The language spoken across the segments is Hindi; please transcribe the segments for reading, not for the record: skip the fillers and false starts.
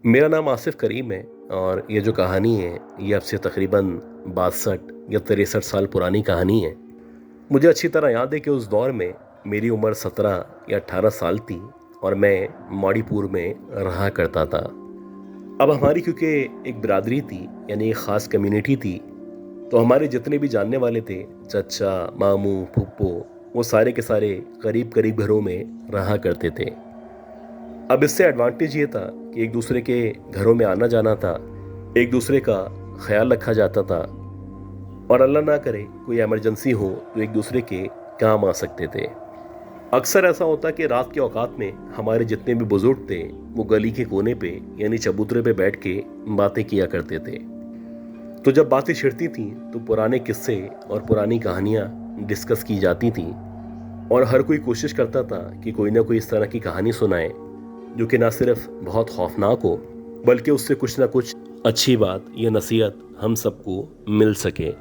मेरा नाम आसिफ करीम है और ये जो कहानी है ये अब से तकरीबन 62 या 63 साल पुरानी कहानी है। मुझे अच्छी तरह याद है कि उस दौर में मेरी उम्र 17 या 18 साल थी और मैं मणिपुर में रहा करता था। अब हमारी क्योंकि एक बिरादरी थी, यानी एक ख़ास कम्युनिटी थी, तो हमारे जितने भी जानने वाले थे, चचा, मामू, फूफो, वो सारे के सारे करीब करीब घरों में रहा करते थे। अब इससे एडवांटेज ये था कि एक दूसरे के घरों में आना जाना था, एक दूसरे का ख्याल रखा जाता था और अल्लाह ना करे कोई इमरजेंसी हो तो एक दूसरे के काम आ सकते थे। अक्सर ऐसा होता कि रात के औकात में हमारे जितने भी बुजुर्ग थे वो गली के कोने पे यानी चबूतरे पे बैठ के बातें किया करते थे। तो जब बातें छिड़ती थीं तो पुराने किस्से और पुरानी कहानियाँ डिस्कस की जाती थीं और हर कोई कोशिश करता था कि कोई ना कोई इस तरह की कहानी सुनाए जो कि ना सिर्फ बहुत खौफनाक हो बल्कि उससे कुछ ना कुछ अच्छी बात या नसीहत हम सबको मिल सके।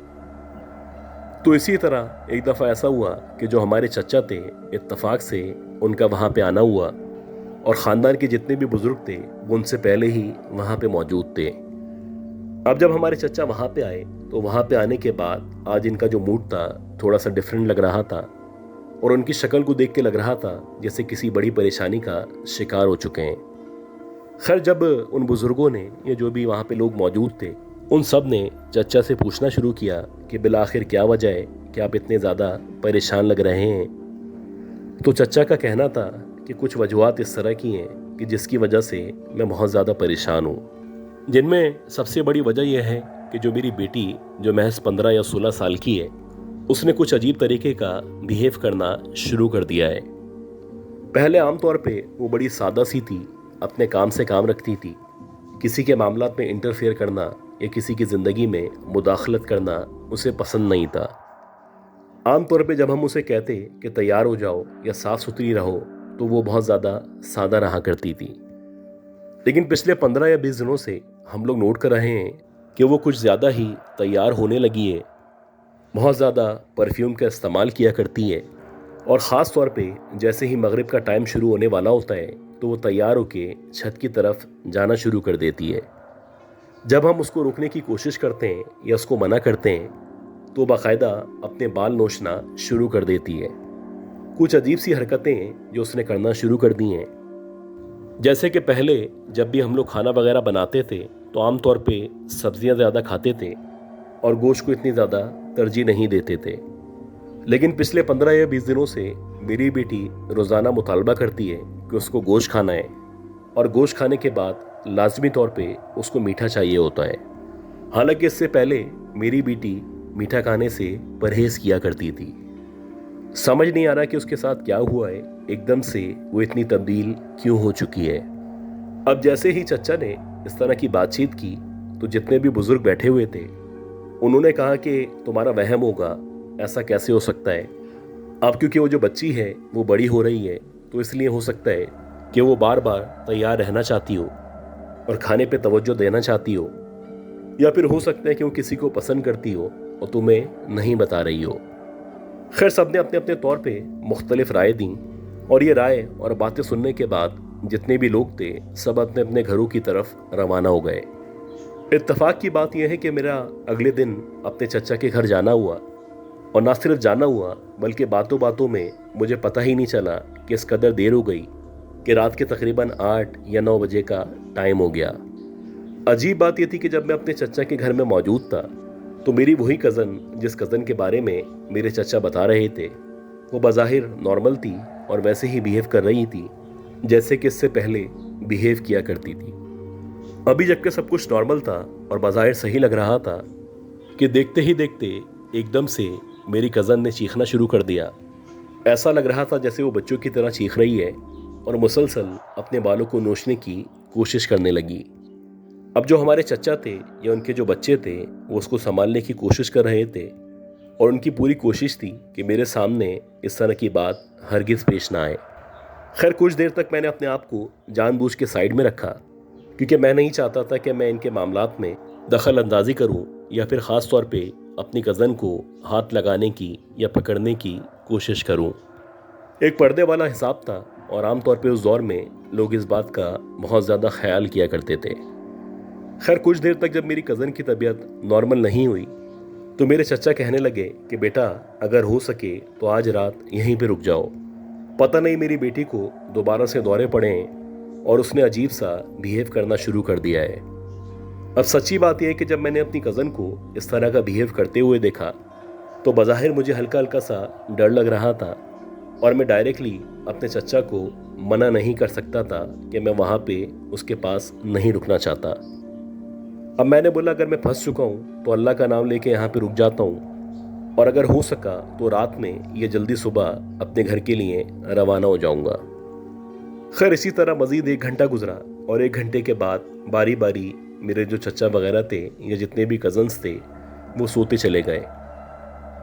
तो इसी तरह एक दफ़ा ऐसा हुआ कि जो हमारे चचा थे, इत्तेफाक से उनका वहाँ पे आना हुआ और ख़ानदान के जितने भी बुज़ुर्ग थे वो उनसे पहले ही वहाँ पे मौजूद थे। अब जब हमारे चचा वहाँ पे आए तो वहाँ पे आने के बाद आज इनका जो मूड था थोड़ा सा डिफरेंट लग रहा था और उनकी शक्ल को देख के लग रहा था जैसे किसी बड़ी परेशानी का शिकार हो चुके हैं। खैर, जब उन बुजुर्गों ने, ये जो भी वहाँ पे लोग मौजूद थे, उन सब ने चचा से पूछना शुरू किया कि बिलाखिर क्या वजह है कि आप इतने ज़्यादा परेशान लग रहे हैं। तो चचा का कहना था कि कुछ वजूहत इस तरह की हैं कि जिसकी वजह से मैं बहुत ज़्यादा परेशान हूँ, जिनमें सबसे बड़ी वजह यह है कि जो मेरी बेटी, जो महज 15 या 16 साल की है, उसने कुछ अजीब तरीके का बिहेव करना शुरू कर दिया है। पहले आमतौर पे वो बड़ी सादा सी थी, अपने काम से काम रखती थी, किसी के मामलात में इंटरफेयर करना या किसी की ज़िंदगी में मुदाखलत करना उसे पसंद नहीं था। आमतौर पे जब हम उसे कहते कि तैयार हो जाओ या साफ सुथरी रहो तो वो बहुत ज़्यादा सादा रहा करती थी। लेकिन पिछले 15 या 20 दिनों से हम लोग नोट कर रहे हैं कि वो कुछ ज़्यादा ही तैयार होने लगी है, बहुत ज़्यादा परफ्यूम का इस्तेमाल किया करती है और ख़ास तौर पे जैसे ही मगरिब का टाइम शुरू होने वाला होता है तो वो तैयार होके छत की तरफ जाना शुरू कर देती है। जब हम उसको रोकने की कोशिश करते हैं या उसको मना करते हैं तो बाकायदा अपने बाल नोचना शुरू कर देती है। कुछ अजीब सी हरकतें जो उसने करना शुरू कर दी हैं, जैसे कि पहले जब भी हम लोग खाना वगैरह बनाते थे तो आमतौर पे सब्जियां ज़्यादा खाते थे और गोश्त को इतनी ज़्यादा तरजीह नहीं देते थे। लेकिन पिछले 15 या 20 दिनों से मेरी बेटी रोज़ाना मुतालबा करती है कि उसको गोश्त खाना है और गोश्त खाने के बाद लाजमी तौर पे उसको मीठा चाहिए होता है। हालांकि इससे पहले मेरी बेटी मीठा खाने से परहेज़ किया करती थी। समझ नहीं आ रहा कि उसके साथ क्या हुआ है, एकदम से वो इतनी तब्दील क्यों हो चुकी है। अब जैसे ही चचा ने इस तरह की बातचीत की तो जितने भी बुजुर्ग बैठे हुए थे उन्होंने कहा कि तुम्हारा वहम होगा, ऐसा कैसे हो सकता है। अब क्योंकि वो जो बच्ची है वो बड़ी हो रही है तो इसलिए हो सकता है कि वो बार बार तैयार रहना चाहती हो और खाने पे तवज्जो देना चाहती हो, या फिर हो सकता है कि वो किसी को पसंद करती हो और तुम्हें नहीं बता रही हो। खैर, सब ने अपने अपने तौर पे मुख्तलिफ राय दी और ये राय और बातें सुनने के बाद जितने भी लोग थे सब अपने अपने घरों की तरफ रवाना हो गए। इत्तेफाक की बात यह है कि मेरा अगले दिन अपने चचा के घर जाना हुआ और ना सिर्फ जाना हुआ बल्कि बातों बातों में मुझे पता ही नहीं चला कि इस कदर देर हो गई कि रात के तकरीबन 8 या 9 बजे का टाइम हो गया। अजीब बात यह थी कि जब मैं अपने चचा के घर में मौजूद था तो मेरी वही कज़न, जिस कज़न के बारे में मेरे चचा बता रहे थे, वो बज़ाहिर नॉर्मल थी और वैसे ही बिहेव कर रही थी जैसे कि इससे पहले बिहेव किया करती थी। अभी जबकि सब कुछ नॉर्मल था और बज़ाहिर सही लग रहा था कि देखते ही देखते एकदम से मेरी कज़न ने चीखना शुरू कर दिया। ऐसा लग रहा था जैसे वो बच्चों की तरह चीख रही है और मुसलसल अपने बालों को नोचने की कोशिश करने लगी। अब जो हमारे चचा थे या उनके जो बच्चे थे वो उसको संभालने की कोशिश कर रहे थे और उनकी पूरी कोशिश थी कि मेरे सामने इस तरह की बात हरगिज़ पेश ना आए। खैर, कुछ देर तक मैंने अपने आप को जानबूझ के साइड में रखा क्योंकि मैं नहीं चाहता था कि मैं इनके मामलात में दखल अंदाजी करूँ या फिर ख़ास तौर पे अपनी कज़न को हाथ लगाने की या पकड़ने की कोशिश करूं। एक पर्दे वाला हिसाब था और आमतौर पे उस दौर में लोग इस बात का बहुत ज़्यादा ख्याल किया करते थे। खैर कुछ देर तक जब मेरी कज़न की तबीयत नॉर्मल नहीं हुई तो मेरे चचा कहने लगे कि बेटा अगर हो सके तो आज रात यहीं पे रुक जाओ। पता नहीं मेरी बेटी को दोबारा से दौरे पड़े हैं और उसने अजीब सा बिहेव करना शुरू कर दिया है। अब सच्ची बात यह है कि जब मैंने अपनी कज़न को इस तरह का बिहेव करते हुए देखा तो बज़ाहिर मुझे हल्का हल्का सा डर लग रहा था और मैं डायरेक्टली अपने चचा को मना नहीं कर सकता था कि मैं वहाँ पे उसके पास नहीं रुकना चाहता। अब मैंने बोला अगर मैं फंस चुका हूँ तो अल्लाह का नाम लेके यहाँ पे रुक जाता हूँ और अगर हो सका तो रात में या जल्दी सुबह अपने घर के लिए रवाना हो जाऊँगा। खैर इसी तरह मज़ीद 1 घंटा गुजरा और 1 घंटे के बाद बारी बारी मेरे जो चचा वगैरह थे या जितने भी कज़न्स थे वो सोते चले गए।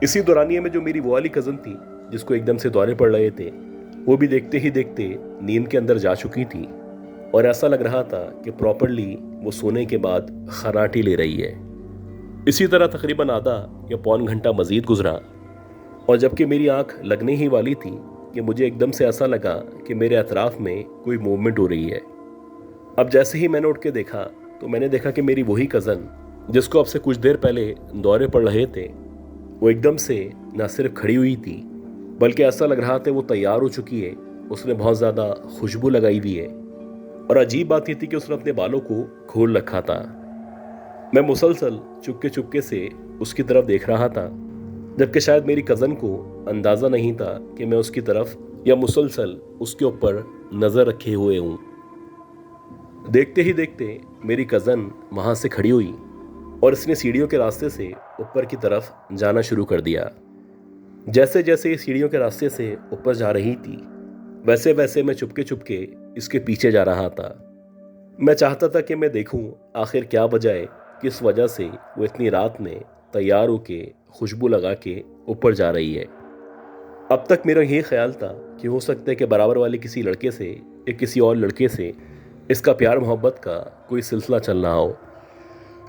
इसी दौरानिए में जो मेरी वो वाली कज़न थी जिसको एकदम से दौरे पड़ रहे थे वो भी देखते ही देखते नींद के अंदर जा चुकी थी और ऐसा लग रहा था कि प्रॉपरली वो सोने के बाद खराटी ले रही है। इसी तरह तकरीबन आधा या पौन घंटा मज़ीद गुजरा और जबकि मेरी आंख लगने ही वाली थी कि मुझे एकदम से ऐसा लगा कि मेरे अतराफ़ में कोई मूवमेंट हो रही है। अब जैसे ही मैंने उठ के देखा तो मैंने देखा कि मेरी वही कज़न जिसको अब से कुछ देर पहले दौरे पड़ रहे थे वो एकदम से न सिर्फ खड़ी हुई थी बल्कि ऐसा लग रहा था वो तैयार हो चुकी है। उसने बहुत ज़्यादा खुशबू लगाई हुई है और अजीब बात ये थी कि उसने अपने बालों को खोल रखा था। मैं मुसलसल चुपके चुपके से उसकी तरफ देख रहा था जबकि शायद मेरी कज़न को अंदाज़ा नहीं था कि मैं उसकी तरफ या मुसलसल उसके ऊपर नज़र रखे हुए हूँ। देखते ही देखते मेरी कज़न वहाँ से खड़ी हुई और इसने सीढ़ियों के रास्ते से ऊपर की तरफ जाना शुरू कर दिया। जैसे जैसे ये सीढ़ियों के रास्ते से ऊपर जा रही थी वैसे वैसे मैं चुपके चुपके इसके पीछे जा रहा था। मैं चाहता था कि मैं देखूं आखिर क्या वजह है, किस वजह से वो इतनी रात में तैयार होके खुशबू लगा के ऊपर जा रही है। अब तक मेरा यही ख्याल था कि हो सकता है कि बराबर वाले किसी लड़के से या किसी और लड़के से इसका प्यार मोहब्बत का कोई सिलसिला चल रहा हो।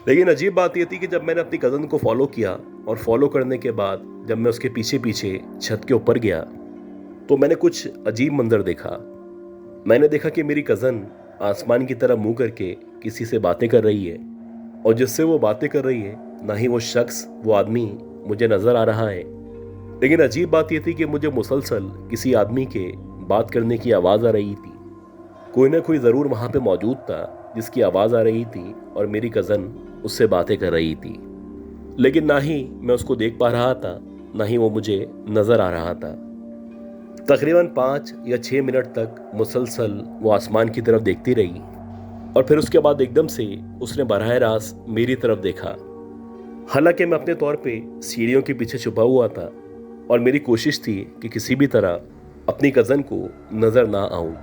लेकिन अजीब बात यह थी कि जब मैंने अपनी कज़न को फॉलो किया और फॉलो करने के बाद जब मैं उसके पीछे पीछे छत के ऊपर गया तो मैंने कुछ अजीब मंजर देखा। मैंने देखा कि मेरी कज़न आसमान की तरफ मुंह करके किसी से बातें कर रही है और जिससे वो बातें कर रही है ना ही वो शख्स वो आदमी मुझे नज़र आ रहा है। लेकिन अजीब बात यह थी कि मुझे मुसलसल किसी आदमी के बात करने की आवाज़ आ रही थी। कोई ना कोई ज़रूर वहाँ पे मौजूद था जिसकी आवाज़ आ रही थी और मेरी कज़न उससे बातें कर रही थी। लेकिन ना ही मैं उसको देख पा रहा था ना ही वो मुझे नज़र आ रहा था। तकरीबन 5 या 6 मिनट तक मुसलसल वो आसमान की तरफ देखती रही और फिर उसके बाद एकदम से उसने बराह रास्त मेरी तरफ देखा। हालांकि मैं अपने तौर पे सीढ़ियों के पीछे छुपा हुआ था और मेरी कोशिश थी कि किसी भी तरह अपनी कज़न को नज़र ना आऊं।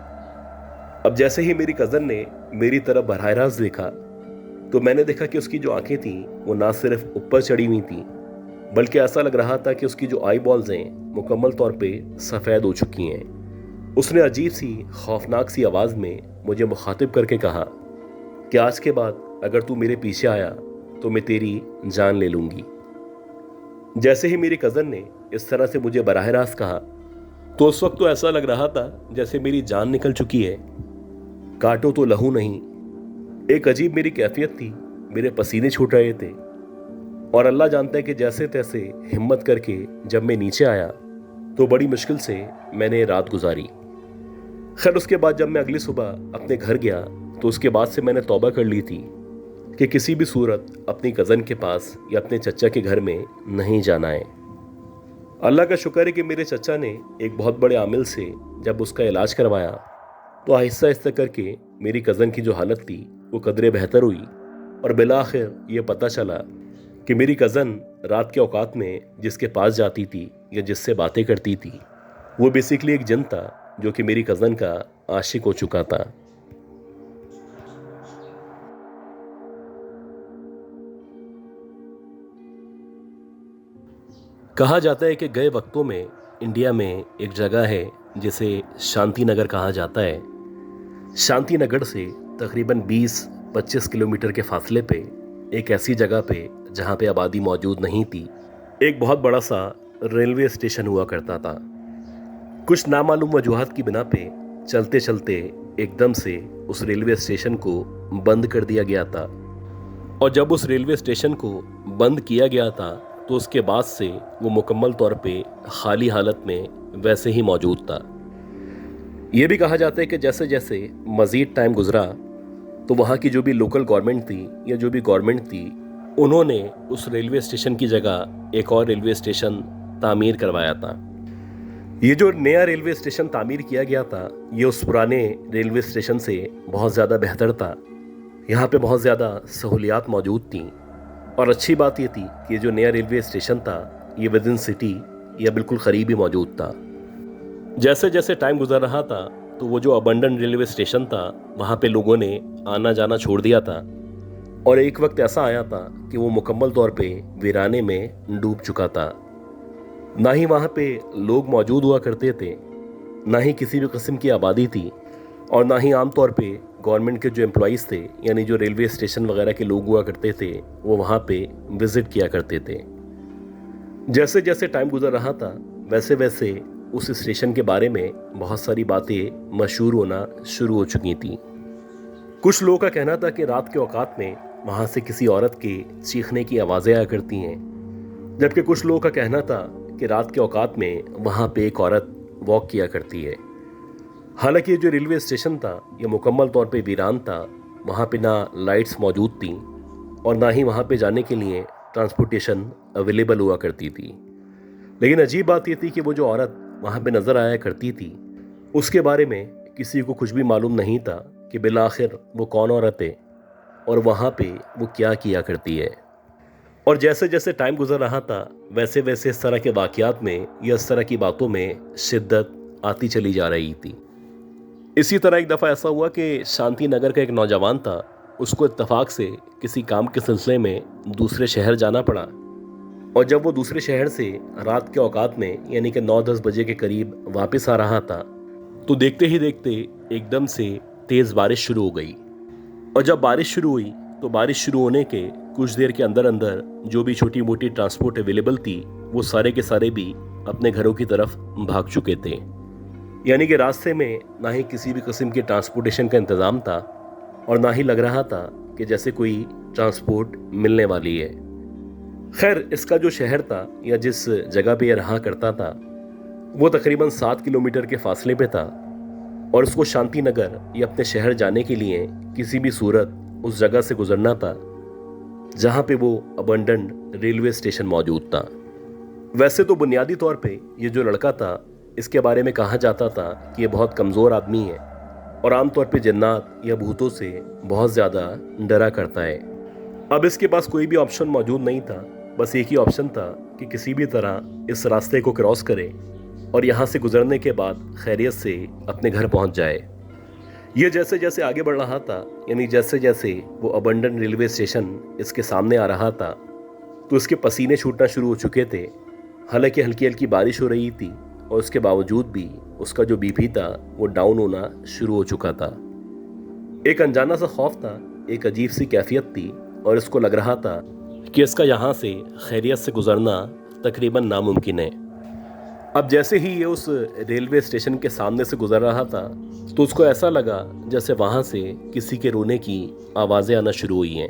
अब जैसे ही मेरी कज़न ने मेरी तरफ बराह रास्त देखा तो मैंने देखा कि उसकी जो आंखें थीं वो ना सिर्फ ऊपर चढ़ी हुई थीं बल्कि ऐसा लग रहा था कि उसकी जो आई बॉल्स हैं मुकम्मल तौर पे सफ़ेद हो चुकी हैं। उसने अजीब सी खौफनाक सी आवाज़ में मुझे मुखातिब करके कहा कि आज के बाद अगर तू मेरे पीछे आया तो मैं तेरी जान ले लूँगी। जैसे ही मेरी कज़न ने इस तरह से मुझे बराह रास्त कहा तो उस वक्त तो ऐसा लग रहा था जैसे मेरी जान निकल चुकी है। काटो तो लहू नहीं, एक अजीब मेरी कैफियत थी। मेरे पसीने छूट रहे थे और अल्लाह जानता है कि जैसे तैसे हिम्मत करके जब मैं नीचे आया तो बड़ी मुश्किल से मैंने रात गुजारी। खैर उसके बाद जब मैं अगली सुबह अपने घर गया तो उसके बाद से मैंने तौबा कर ली थी कि किसी भी सूरत अपनी कज़न के पास या अपने चचा के घर में नहीं जाना है। अल्लाह का शुक्र है कि मेरे चचा ने एक बहुत बड़े आमिल से जब उसका इलाज करवाया तो आहिस्ता आहिस्ता करके मेरी कज़न की जो हालत थी वो कदरे बेहतर हुई और बिलाखिर ये पता चला कि मेरी कज़न रात के औकात में जिसके पास जाती थी या जिससे बातें करती थी वो बेसिकली एक जिन था जो कि मेरी कज़न का आशिक हो चुका था। कहा जाता है कि गए वक्तों में इंडिया में एक जगह है जिसे शांति नगर कहा जाता है। शांति नगर से तकरीबन 20-25 किलोमीटर के फासले पे एक ऐसी जगह पे जहाँ पे आबादी मौजूद नहीं थी एक बहुत बड़ा सा रेलवे स्टेशन हुआ करता था। कुछ नामालूम वजूहात की बिना पे चलते चलते एकदम से उस रेलवे स्टेशन को बंद कर दिया गया था। और जब उस रेलवे स्टेशन को बंद किया गया था तो उसके बाद से वो मुकम्मल तौर पे खाली हालत में वैसे ही मौजूद था। ये भी कहा जाता है कि जैसे जैसे मज़ीद टाइम गुजरा तो वहाँ की जो भी लोकल गवर्नमेंट थी या जो भी गवर्नमेंट थी, उन्होंने उस रेलवे स्टेशन की जगह एक और रेलवे स्टेशन तामीर करवाया था। ये जो नया रेलवे स्टेशन तामीर किया गया था, ये उस पुराने रेलवे स्टेशन से बहुत ज़्यादा बेहतर था। यहाँ पे बहुत ज़्यादा सहूलियात मौजूद थीं और अच्छी बात ये थी कि जो नया रेलवे स्टेशन था ये विद इन सिटी या बिल्कुल करीब ही मौजूद था। जैसे जैसे टाइम गुजर रहा था तो वो जो अबंडन रेलवे स्टेशन था वहाँ पे लोगों ने आना जाना छोड़ दिया था और एक वक्त ऐसा आया था कि वो मुकम्मल तौर पे वीराने में डूब चुका था। ना ही वहाँ पे लोग मौजूद हुआ करते थे, ना ही किसी भी किस्म की आबादी थी और ना ही आम तौर पे गवर्नमेंट के जो एम्प्लॉइज़ थे यानी जो रेलवे स्टेशन वगैरह के लोग हुआ करते थे वो वहाँ पे विज़िट किया करते थे। जैसे जैसे टाइम गुजर रहा था वैसे वैसे उस स्टेशन के बारे में बहुत सारी बातें मशहूर होना शुरू हो चुकी थी। कुछ लोगों का कहना था कि रात के औकात में वहाँ से किसी औरत के चीखने की आवाज़ें आया करती हैं, जबकि कुछ लोगों का कहना था कि रात के औकात में वहाँ पे एक औरत वॉक किया करती है। हालांकि ये जो रेलवे स्टेशन था ये मुकम्मल तौर पे वीरान था, वहाँ पे ना लाइट्स मौजूद थी और ना ही वहाँ पे जाने के लिए ट्रांसपोर्टेशन अवेलेबल हुआ करती थी। लेकिन अजीब बात ये थी कि वो जो औरत वहाँ पे नज़र आया करती थी उसके बारे में किसी को कुछ भी मालूम नहीं था कि बिलाखिर वो कौन औरत है और वहाँ पे वो क्या किया करती है। और जैसे जैसे टाइम गुजर रहा था वैसे वैसे इस तरह के वाक़यात में या इस तरह की बातों में शिद्दत आती चली जा रही थी। इसी तरह एक दफ़ा ऐसा हुआ कि शांति नगर का एक नौजवान था, उसको इत्तफाक से किसी काम के सिलसिले में दूसरे शहर जाना पड़ा और जब वो दूसरे शहर से रात के औकात में यानी कि 9-10 बजे के करीब वापस आ रहा था तो देखते ही देखते एकदम से तेज़ बारिश शुरू हो गई। और जब बारिश शुरू हुई तो बारिश शुरू होने के कुछ देर के अंदर अंदर जो भी छोटी मोटी ट्रांसपोर्ट अवेलेबल थी वो सारे के सारे भी अपने घरों की तरफ भाग चुके थे। यानी कि रास्ते में ना ही किसी भी किस्म के ट्रांसपोर्टेशन का इंतज़ाम था और ना ही लग रहा था कि जैसे कोई ट्रांसपोर्ट मिलने वाली है। खैर, इसका जो शहर था या जिस जगह पे यह रहा करता था वो तकरीबन 7 किलोमीटर के फासले पे था और उसको शांति नगर या अपने शहर जाने के लिए किसी भी सूरत उस जगह से गुजरना था जहाँ पे वो अबंडन रेलवे स्टेशन मौजूद था। वैसे तो बुनियादी तौर पे ये जो लड़का था इसके बारे में कहा जाता था कि ये बहुत कमज़ोर आदमी है और आमतौर पे जन्नात या भूतों से बहुत ज़्यादा डरा करता है। अब इसके पास कोई भी ऑप्शन मौजूद नहीं था, बस एक ही ऑप्शन था कि किसी भी तरह इस रास्ते को क्रॉस करे और यहाँ से गुजरने के बाद खैरियत से अपने घर पहुँच जाए। ये जैसे जैसे आगे बढ़ रहा था यानी जैसे जैसे वो अबंडन रेलवे स्टेशन इसके सामने आ रहा था तो इसके पसीने छूटना शुरू हो चुके थे। हालांकि हल्की हल्की बारिश हो रही थी और उसके बावजूद भी उसका जो बीपी था वो डाउन होना शुरू हो चुका था। एक अनजाना सा खौफ था, एक अजीब सी कैफियत थी और इसको लग रहा था कि इसका यहाँ से खैरियत से गुजरना तकरीबन नामुमकिन है। अब जैसे ही ये उस रेलवे स्टेशन के सामने से गुजर रहा था तो उसको ऐसा लगा जैसे वहाँ से किसी के रोने की आवाज़ें आना शुरू हुई हैं।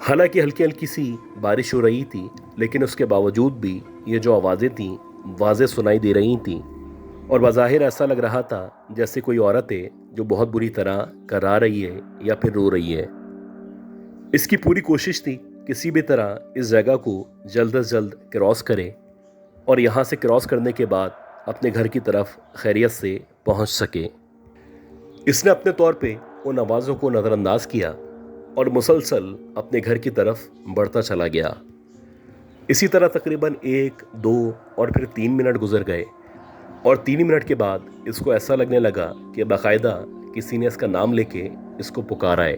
हालांकि हल्की हल्की सी बारिश हो रही थी लेकिन उसके बावजूद भी ये जो आवाज़ें थीं वाज़े सुनाई दे रही थीं और बज़ाहिर ऐसा लग रहा था जैसे कोई औरत है जो बहुत बुरी तरह करा रही है या फिर रो रही है। इसकी पूरी कोशिश थी किसी भी तरह इस जगह को जल्द से जल्द क्रॉस करे और यहाँ से क्रॉस करने के बाद अपने घर की तरफ खैरियत से पहुँच सके। इसने अपने तौर पे उन आवाज़ों को नज़रअंदाज किया और मुसलसल अपने घर की तरफ बढ़ता चला गया। इसी तरह तकरीबन 1, 2 और फिर 3 मिनट गुजर गए और 3 मिनट के बाद इसको ऐसा लगने लगा कि बाकायदा किसी ने इसका नाम लेके इसको पुकारा है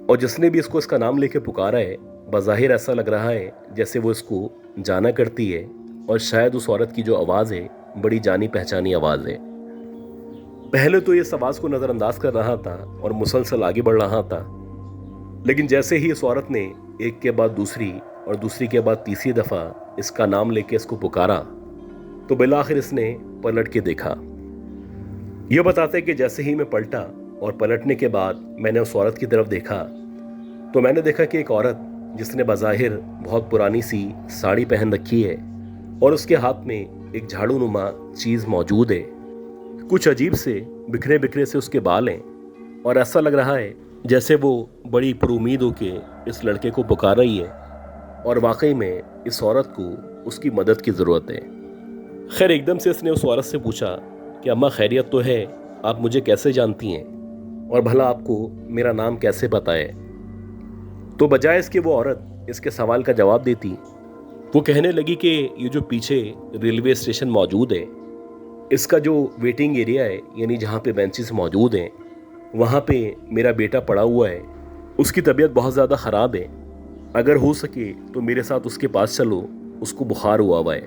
और जिसने भी इसको इसका नाम लेके पुकारा है बज़ाहिर ऐसा लग रहा है जैसे वो इसको जाना करती है और शायद उस औरत की जो आवाज़ है बड़ी जानी पहचानी आवाज़ है। पहले तो ये इस आवाज़ को नज़रअंदाज कर रहा था और मुसलसल आगे बढ़ रहा था, लेकिन जैसे ही इस औरत ने एक के बाद दूसरी और दूसरी के बाद तीसरी दफ़ा इसका नाम लेके इसको पुकारा तो बिलाखिर इसने पलट के देखा यह बताते कि जैसे ही मैं पलटा और पलटने के बाद मैंने उस औरत की तरफ देखा तो मैंने देखा कि एक औरत जिसने बज़ाहिर बहुत पुरानी सी साड़ी पहन रखी है और उसके हाथ में एक झाड़ू नुमा चीज़ मौजूद है। कुछ अजीब से बिखरे बिखरे से उसके बाल हैं और ऐसा लग रहा है जैसे वो बड़ी पुरुमीद होके इस लड़के को पुकार रही है और वाकई में इस औरत को उसकी मदद की ज़रूरत है। खैर एकदम से इसने उस औरत से पूछा कि अम्मा खैरियत तो है, आप मुझे कैसे जानती हैं और भला आपको मेरा नाम कैसे पता है। तो बजाय इसके वो औरत इसके सवाल का जवाब देती, वो कहने लगी कि ये जो पीछे रेलवे स्टेशन मौजूद है इसका जो वेटिंग एरिया है यानी जहाँ पे बेंचेस मौजूद हैं वहाँ पे मेरा बेटा पड़ा हुआ है, उसकी तबीयत बहुत ज़्यादा ख़राब है, अगर हो सके तो मेरे साथ उसके पास चलो, उसको बुखार हुआ है।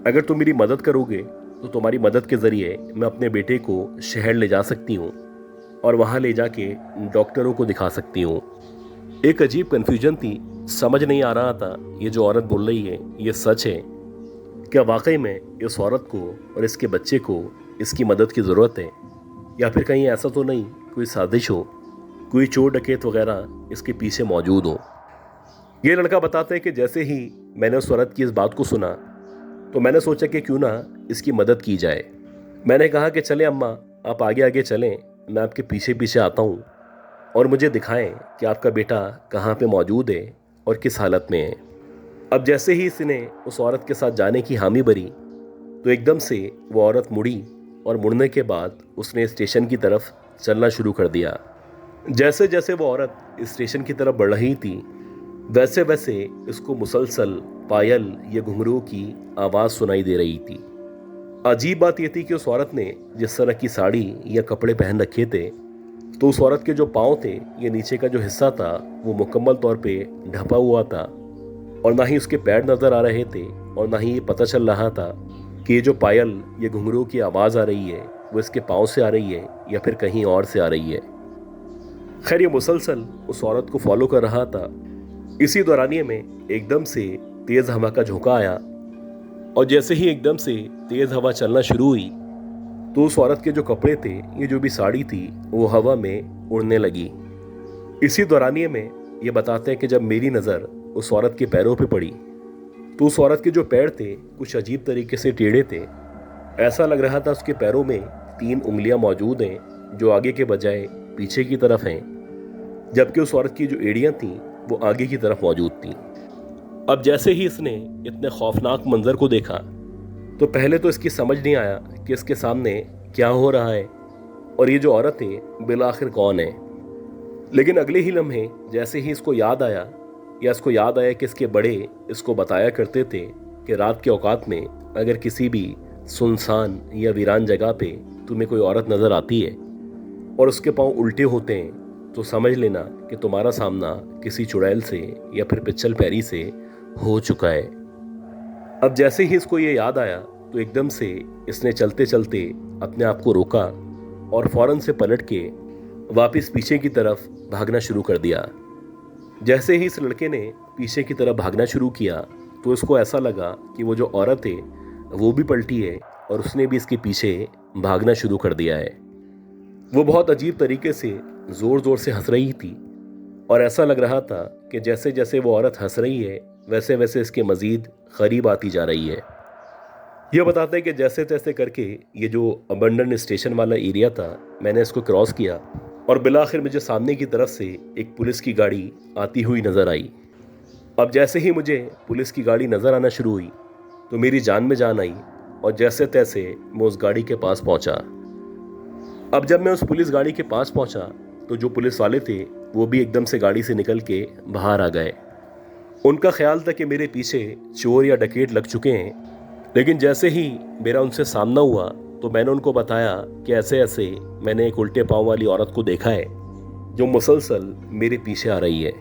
अगर तुम मेरी मदद करोगे तो तुम्हारी मदद के ज़रिए मैं अपने बेटे को शहर ले जा सकती हूँ और वहाँ ले जाके डॉक्टरों को दिखा सकती हूँ। एक अजीब कन्फ्यूजन थी, समझ नहीं आ रहा था ये जो औरत बोल रही है ये सच है क्या, वाकई में इस औरत को और इसके बच्चे को इसकी मदद की ज़रूरत है, या फिर कहीं ऐसा तो नहीं कोई साजिश हो, कोई चोर डकैत वगैरह इसके पीछे मौजूद हो। ये लड़का बताता है कि जैसे ही मैंने उस औरत की इस बात को सुना तो मैंने सोचा कि क्यों ना इसकी मदद की जाए। मैंने कहा कि चलें अम्मा, आप आगे आगे चलें, मैं आपके पीछे पीछे आता हूँ और मुझे दिखाएं कि आपका बेटा कहाँ पे मौजूद है और किस हालत में है। अब जैसे ही इसने उस औरत के साथ जाने की हामी भरी तो एकदम से वो औरत मुड़ी और मुड़ने के बाद उसने स्टेशन की तरफ चलना शुरू कर दिया। जैसे जैसे वो औरत स्टेशन की तरफ बढ़ रही थी वैसे वैसे इसको मुसलसल पायल या घुंघरू की आवाज़ सुनाई दे रही थी। अजीब बात यह थी कि उस औरत ने जिस तरह की साड़ी या कपड़े पहन रखे थे तो उस औरत के जो पाँव थे या नीचे का जो हिस्सा था वो मुकम्मल तौर पे ढपा हुआ था और ना ही उसके पैर नज़र आ रहे थे और ना ही ये पता चल रहा था कि ये जो पायल या घुंघरू की आवाज़ आ रही है वो इसके पाँव से आ रही है या फिर कहीं और से आ रही है। खैर ये मुसलसल उस औरत को फॉलो कर रहा था। इसी दौरानिए में एकदम से तेज़ हवा का झोंका आया और जैसे ही एकदम से तेज़ हवा चलना शुरू हुई तो उस औरत के जो कपड़े थे, ये जो भी साड़ी थी, वो हवा में उड़ने लगी। इसी दौरानिए में ये बताते हैं कि जब मेरी नज़र उस औरत के पैरों पे पड़ी तो उस औरत के जो पैर थे कुछ अजीब तरीके से टेढ़े थे। ऐसा लग रहा था उसके पैरों में 3 उंगलियां मौजूद हैं जो आगे के बजाय पीछे की तरफ हैं, जबकि उस औरत की जो एड़ियां थीं वो आगे की तरफ मौजूद थीं। अब जैसे ही इसने इतने खौफनाक मंजर को देखा तो पहले तो इसकी समझ नहीं आया कि इसके सामने क्या हो रहा है और ये जो औरत है बिलाखिर कौन है। लेकिन अगले ही लम्हे जैसे ही इसको याद आया कि इसके बड़े इसको बताया करते थे कि रात के औकात में अगर किसी भी सुनसान या वीरान जगह पे तुम्हें कोई औरत नज़र आती है और उसके पाँव उल्टे होते हैं तो समझ लेना कि तुम्हारा सामना किसी चुड़ैल से या फिर पिच्चल पैरी से हो चुका है। अब जैसे ही इसको ये याद आया तो एकदम से इसने चलते चलते अपने आप को रोका और फौरन से पलट के वापस पीछे की तरफ भागना शुरू कर दिया। जैसे ही इस लड़के ने पीछे की तरफ भागना शुरू किया तो इसको ऐसा लगा कि वो जो औरत है वो भी पलटी है और उसने भी इसके पीछे भागना शुरू कर दिया है। वो बहुत अजीब तरीके से ज़ोर ज़ोर से हंस रही थी और ऐसा लग रहा था कि जैसे जैसे वो औरत हंस रही है वैसे वैसे इसके मज़ीद करीब आती जा रही है। यह बताते हैं कि जैसे तैसे करके ये जो अबंडन स्टेशन वाला एरिया था मैंने इसको क्रॉस किया और बिलाखिर मुझे सामने की तरफ से एक पुलिस की गाड़ी आती हुई नज़र आई। अब जैसे ही मुझे पुलिस की गाड़ी नज़र आना शुरू हुई तो मेरी जान में जान आई और जैसे तैसे मैं उस गाड़ी के पास पहुंचा। अब जब मैं उस पुलिस गाड़ी के पास पहुंचा तो जो पुलिस वाले थे वो भी एकदम से गाड़ी से निकल के बाहर आ गए। उनका ख्याल था कि मेरे पीछे चोर या डकैत लग चुके हैं, लेकिन जैसे ही मेरा उनसे सामना हुआ तो मैंने उनको बताया कि ऐसे ऐसे मैंने एक उल्टे पाँव वाली औरत को देखा है जो मुसलसल मेरे पीछे आ रही है।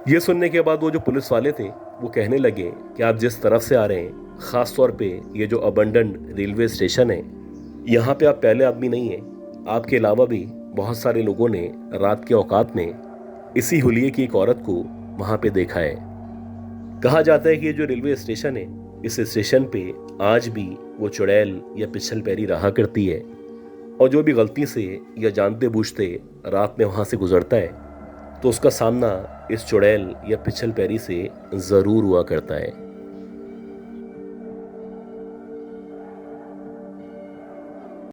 ये सुनने के बाद वो जो पुलिस वाले थे वो कहने लगे कि आप जिस तरफ से आ रहे हैं, ख़ास तौर पे ये जो अबंडन रेलवे स्टेशन है, यहाँ पे आप पहले आदमी नहीं हैं। आपके अलावा भी बहुत सारे लोगों ने रात के औकात में इसी हुलिये की एक औरत को वहाँ पे देखा है। कहा जाता है कि ये जो रेलवे स्टेशन है, इस स्टेशन पे आज भी वो चुड़ैल या पिछल पैरी रहा करती है और जो भी गलती से या जानते बूझते रात में वहाँ से गुजरता है तो उसका सामना इस चुड़ैल या पिछल पैरी से ज़रूर हुआ करता है।